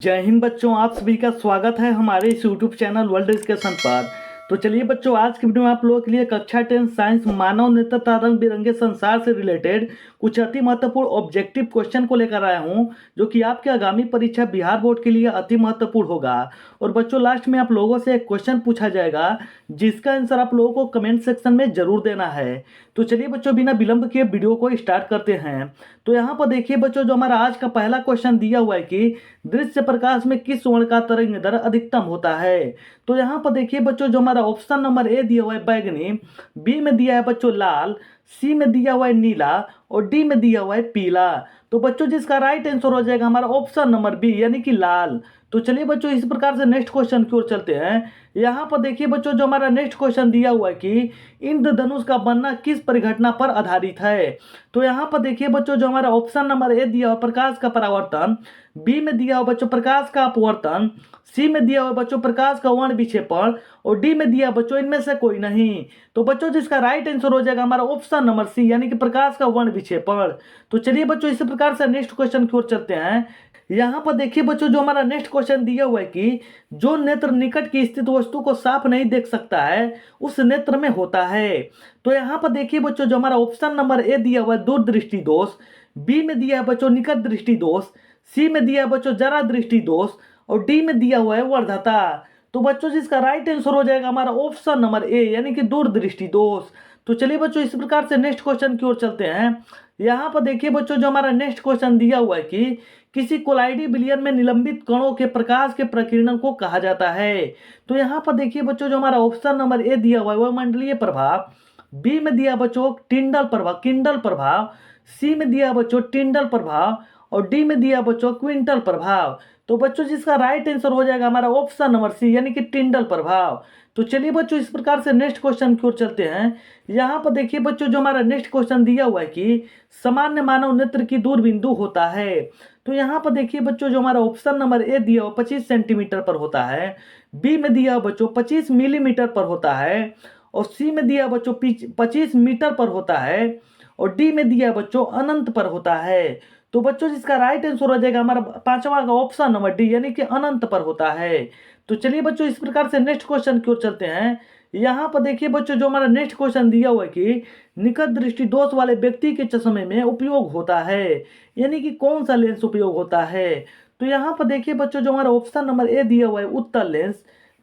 जय हिंद बच्चों, आप सभी का स्वागत है हमारे इस यूट्यूब चैनल वर्ल्ड डिस्कशन पर। तो चलिए बच्चों, आज की वीडियो में आप लोगों के लिए कक्षा 10 साइंस मानव नेतृत्व रंग बिरंगे संसार से रिलेटेड कुछ अति महत्वपूर्ण ऑब्जेक्टिव क्वेश्चन को लेकर आया हूं, जो कि आपके आगामी परीक्षा बिहार बोर्ड के लिए अति महत्वपूर्ण होगा। और बच्चों, लास्ट में आप लोगों से एक क्वेश्चन पूछा जाएगा, जिसका आंसर आप लोगों को कमेंट सेक्शन में जरूर देना है। तो चलिए बच्चों, बिना विलंब के वीडियो को स्टार्ट करते हैं। तो यहाँ पर देखिए बच्चों, जो हमारा आज का पहला क्वेश्चन दिया हुआ है कि दृश्य प्रकाश में किस वर्ण का तरंग दर अधिकतम होता है। तो यहाँ पर देखिए बच्चों, जो हमारा ऑप्शन नंबर ए दिया हुआ है बैगनी, बी में दिया है बच्चों लाल, सी में दिया हुआ है नीला और डी में दिया हुआ है पीला। तो बच्चों, जिसका राइट आंसर हो जाएगा हमारा ऑप्शन नंबर बी, यानी कि लाल। तो चलिए बच्चों, इस प्रकार से नेक्स्ट क्वेश्चन की ओर चलते हैं। यहाँ पर देखिए बच्चों, जो हमारा नेक्स्ट क्वेश्चन दिया हुआ है कि इंद्रधनुष का बनना किस परिघटना पर आधारित है। तो यहाँ पर देखिए बच्चों, जो हमारा ऑप्शन नंबर ए दिया हुआ प्रकाश का परावर्तन, बी में दिया हुआ बच्चों प्रकाश का अपवर्तन, सी में दिया हुआ बच्चों प्रकाश का वर्ण विक्षेपण और डी में दिया बच्चों इनमें से कोई नहीं। तो बच्चों, जिसका राइट आंसर हो जाएगा हमारा ऑप्शन नंबर सी, यानी कि प्रकाश का वर्ण विक्षेपण। तो चलिए बच्चों, इसी प्रकार से नेक्स्ट क्वेश्चन की ओर चलते हैं। यहाँ पर देखिए बच्चों, जो हमारा नेक्स्ट क्वेश्चन दिया हुआ है कि जो नेत्र निकट की स्थित वस्तु को साफ नहीं देख सकता है, उस नेत्र में होता है। तो यहाँ पर देखिए बच्चों, जो हमारा ऑप्शन नंबर ए दिया हुआ है दूरदृष्टि दोष, बी में दिया है बच्चों निकट दृष्टि दोष, सी में दिया है बच्चों जरा दृष्टि दोष और डी में दिया हुआ है वर्धता। तो बच्चों, जिसका राइट आंसर हो जाएगा हमारा ऑप्शन नंबर ए, यानी कि दूरदृष्टि दोष। तो चलिए बच्चों, इस प्रकार से नेक्स्ट क्वेश्चन की ओर चलते हैं। यहाँ पर देखिए बच्चों, जो हमारा नेक्स्ट क्वेश्चन दिया हुआ है कि किसी कोलाइडी विलयन में निलंबित कणों के प्रकाश के प्रकीर्णन को कहा जाता है। तो यहाँ पर देखिए बच्चों, जो हमारा ऑप्शन नंबर ए दिया हुआ है वह मंडलीय प्रभाव, बी में दिया बच्चों टिंडल प्रभाव किंडल प्रभाव, सी में दिया बच्चों टिंडल प्रभाव और डी में दिया बच्चों क्विंटल प्रभाव। तो बच्चों, जिसका राइट आंसर हो जाएगा हमारा ऑप्शन नंबर सी, यानी कि टिंडल प्रभाव। तो चलिए बच्चों, इस प्रकार से नेक्स्ट क्वेश्चन की ओर चलते हैं। यहाँ पर देखिए बच्चों, जो हमारा नेक्स्ट क्वेश्चन दिया हुआ है कि सामान्य मानव नेत्र की दूर बिंदु होता है। तो यहाँ पर देखिए बच्चों, जो हमारा ऑप्शन नंबर ए दिया हुआ 25 सेंटीमीटर पर होता है, बी में दिया हुआ बच्चों 25 मिलीमीटर पर होता है और सी में दिया बच्चों 25 मीटर पर होता है और डी में दिया बच्चों अनंत पर होता है। तो बच्चों, जिसका राइट आंसर हो जाएगा हमारा पांचवा का ऑप्शन नंबर डी, यानी कि अनंत पर होता है। तो चलिए बच्चों, इस प्रकार से नेक्स्ट क्वेश्चन की ओर चलते हैं। यहाँ पर देखिए बच्चों, जो हमारा नेक्स्ट क्वेश्चन दिया हुआ है कि निकट दृष्टि दोष वाले व्यक्ति के चश्मे में उपयोग होता है, यानी कि कौन सा लेंस उपयोग होता है। तो यहाँ पर देखिए बच्चों, जो हमारा ऑप्शन नंबर ए दिया हुआ है उत्तल लेंस,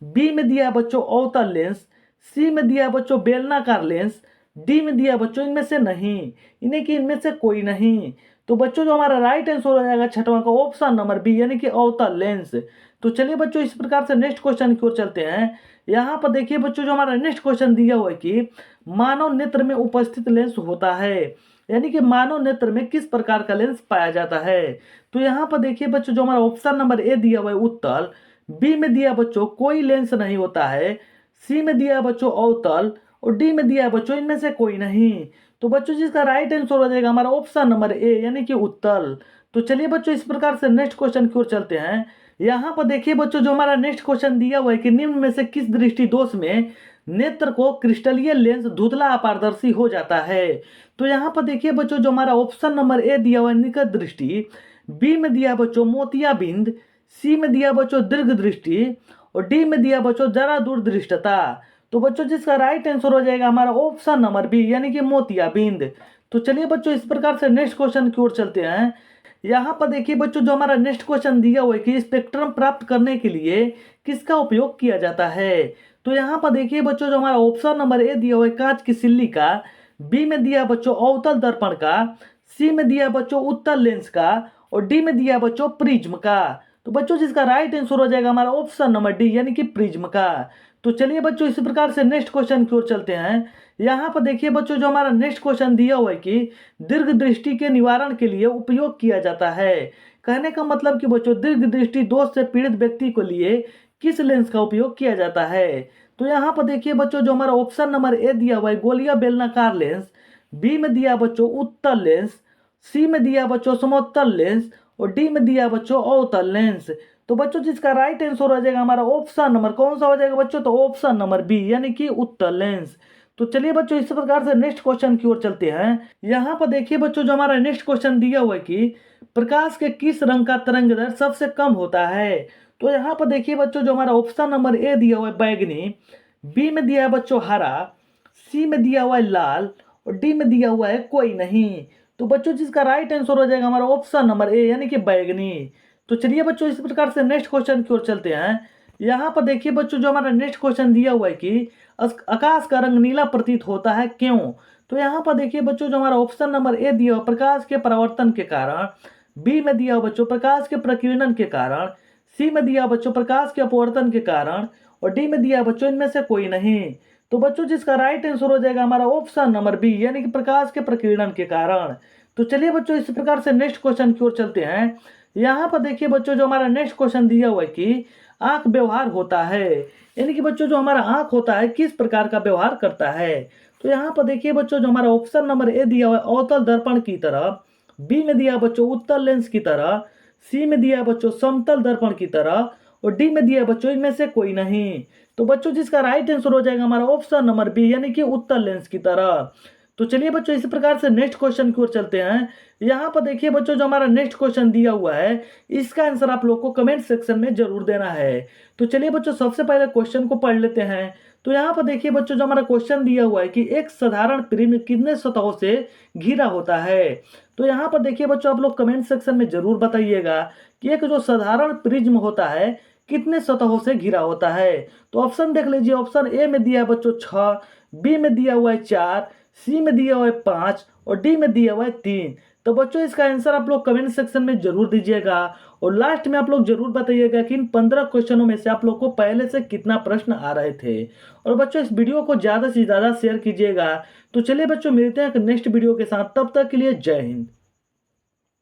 बी में दिया बच्चों अवतल लेंस, सी में दिया बच्चों बेलनाकार लेंस, डी में दिया बच्चों इनमें से नहीं, इन्हें कि इनमें से कोई नहीं। तो बच्चों, जो हमारा राइट आंसर हो जाएगा छठवां का ऑप्शन नंबर बी, यानी कि अवतल लेंस। तो चलिए बच्चों, इस प्रकार से नेक्स्ट क्वेश्चन की ओर चलते हैं। यहाँ पर देखिए बच्चों, जो हमारा नेक्स्ट क्वेश्चन दिया हुआ है कि मानव नेत्र में उपस्थित लेंस होता है, यानी कि मानव नेत्र में किस प्रकार का लेंस पाया जाता है। तो यहाँ पर देखिए बच्चों, जो हमारा ऑप्शन नंबर ए दिया हुआ है उत्तल, बी में दिया बच्चों कोई लेंस नहीं होता है, सी में दिया बच्चों अवतल और डी में दिया बच्चों इनमें से कोई नहीं। तो बच्चों, जिसका राइट आंसर हो जाएगा हमारा ऑप्शन नंबर ए, यानी कि उत्तल। तो चलिए बच्चों, इस प्रकार से नेक्स्ट क्वेश्चन की ओर चलते हैं। यहाँ पर देखिए बच्चों, जो हमारा नेक्स्ट क्वेश्चन दिया हुआ है कि निम्न में से किस दृष्टि दोष में नेत्र को क्रिस्टलीय लेंस धुंधला अपारदर्शी हो जाता है। तो यहाँ पर देखिए बच्चों, जो हमारा ऑप्शन नंबर ए दिया हुआ है निकट दृष्टि, बी में दिया बच्चों मोतियाबिंद, सी में दिया बच्चों दीर्घ दृष्टि और डी में दिया बच्चों जरा दूरदृष्टता। तो बच्चों, जिसका राइट आंसर हो जाएगा हमारा ऑप्शन नंबर बी, यानी कि मोतियाबिंद। तो चलिए बच्चों, इस प्रकार से नेक्स्ट क्वेश्चन की ओर चलते हैं। यहाँ पर देखिए बच्चों, जो हमारा नेक्स्ट क्वेश्चन दिया हुआ है कि स्पेक्ट्रम प्राप्त करने के लिए किसका उपयोग किया जाता है। तो यहाँ पर देखिए बच्चों, जो हमारा ऑप्शन नंबर ए दिया हुआ है कांच की सिल्ली का, बी में दिया बच्चों अवतल दर्पण का, सी में दिया बच्चों उत्तल लेंस का और डी में दिया बच्चों प्रिज्म का। तो बच्चों, जिसका राइट आंसर हो जाएगा हमारा ऑप्शन नंबर डी, यानी कि प्रिज्म का। तो चलिए बच्चों, इसी प्रकार से नेक्स्ट क्वेश्चन की ओर चलते हैं। यहाँ पर देखिए बच्चों, जो हमारा नेक्स्ट क्वेश्चन दिया हुआ है कि दीर्घ दृष्टि के निवारण के लिए उपयोग किया जाता है। कहने का मतलब कि बच्चों, दीर्घ दृष्टि दोष से पीड़ित व्यक्ति के लिए किस लेंस का उपयोग किया जाता है। तो यहाँ पर देखिए बच्चों, जो हमारा ऑप्शन नंबर ए दिया हुआ है गोलिया बेलनाकार लेंस, बी में दिया बच्चों उत्तल लेंस, सी में दिया बच्चों समोत्तल लेंस और डी में दिया बच्चों अवतल लेंस। तो बच्चों, जिसका राइट आंसर हो जाएगा हमारा ऑप्शन नंबर कौन सा हो जाएगा बच्चों, तो ऑप्शन नंबर बी, यानी कि उत्तल लेंस। तो चलिए बच्चों इस प्रकार से नेक्स्ट क्वेश्चन की ओर चलते हैं। यहाँ पर देखिए बच्चों जो हमारा नेक्स्ट क्वेश्चन दिया हुआ है कि प्रकाश के किस रंग का तरंग दैर्ध्य सबसे कम होता है। तो यहाँ पर देखिए बच्चों जो हमारा ऑप्शन नंबर ए दिया हुआ है बैगनी, बी में दिया है बच्चों हरा, सी में दिया हुआ है लाल और डी में दिया हुआ है कोई नहीं। तो बच्चों जिसका राइट आंसर हो जाएगा हमारा ऑप्शन नंबर ए यानी कि बैगनी। तो चलिए बच्चों इस प्रकार से नेक्स्ट क्वेश्चन की ओर चलते हैं। यहाँ पर देखिए बच्चों जो हमारा नेक्स्ट क्वेश्चन दिया हुआ है कि आकाश का रंग नीला प्रतीत होता है क्यों। तो यहाँ पर देखिए बच्चों जो हमारा ऑप्शन नंबर ए दिया हुआ प्रकाश के परावर्तन के कारण, बी में दिया हुआ बच्चों प्रकाश के प्रकीर्णन के कारण, सी में दिया बच्चों प्रकाश के अपवर्तन के कारण और डी में दिया बच्चों इनमें से कोई नहीं। तो बच्चों जिसका राइट आंसर हो जाएगा हमारा ऑप्शन नंबर बी यानी कि प्रकाश के प्रकीर्णन के कारण। तो चलिए बच्चों इस प्रकार से नेक्स्ट क्वेश्चन की ओर चलते हैं। यहाँ पर देखिए बच्चों जो हमारा नेक्स्ट क्वेश्चन दिया हुआ है कि आंख व्यवहार होता है, यानी कि बच्चों जो हमारा आंख होता है किस प्रकार का व्यवहार करता है। तो यहाँ पर देखिए बच्चों जो हमारा ऑप्शन नंबर ए दिया हुआ है अवतल दर्पण की तरह, बी में दिया बच्चों उत्तल लेंस की तरह, सी में दिया बच्चों समतल दर्पण की तरह और डी में दिया बच्चों इनमें से कोई नहीं। तो बच्चों जिसका राइट आंसर हो जाएगा हमारा ऑप्शन नंबर बी यानी कि उत्तल लेंस की तरह। तो चलिए बच्चों इसी प्रकार से नेक्स्ट क्वेश्चन की ओर चलते हैं। यहाँ पर देखिए बच्चों जो हमारा नेक्स्ट क्वेश्चन दिया हुआ है इसका आंसर आप लोग को कमेंट सेक्शन में जरूर देना है। तो चलिए बच्चों सबसे पहले क्वेश्चन को पढ़ लेते हैं। तो यहाँ पर देखिए बच्चों जो हमारा क्वेश्चन दिया हुआ है कि एक साधारण प्रिज्म कितने सतहों से घिरा होता है। तो यहाँ पर देखिए बच्चों आप लोग कमेंट सेक्शन में जरूर बताइएगा कि एक जो साधारण प्रिज्म होता है कितने सतहों से घिरा होता है। तो ऑप्शन देख लीजिए, ऑप्शन ए में दिया है बच्चों 6, बी में दिया हुआ है 4, सी में दिया हुआ है 5 और डी में दिया हुआ है 3। तो बच्चों इसका आंसर आप लोग कमेंट सेक्शन में जरूर दीजिएगा और लास्ट में आप लोग जरूर बताइएगा कि इन 15 क्वेश्चनों में से आप लोग को पहले से कितना प्रश्न आ रहे थे। और बच्चों इस वीडियो को ज़्यादा से ज़्यादा शेयर कीजिएगा। तो चलिए बच्चों मिलते हैं नेक्स्ट वीडियो के साथ, तब तक के लिए जय हिंद।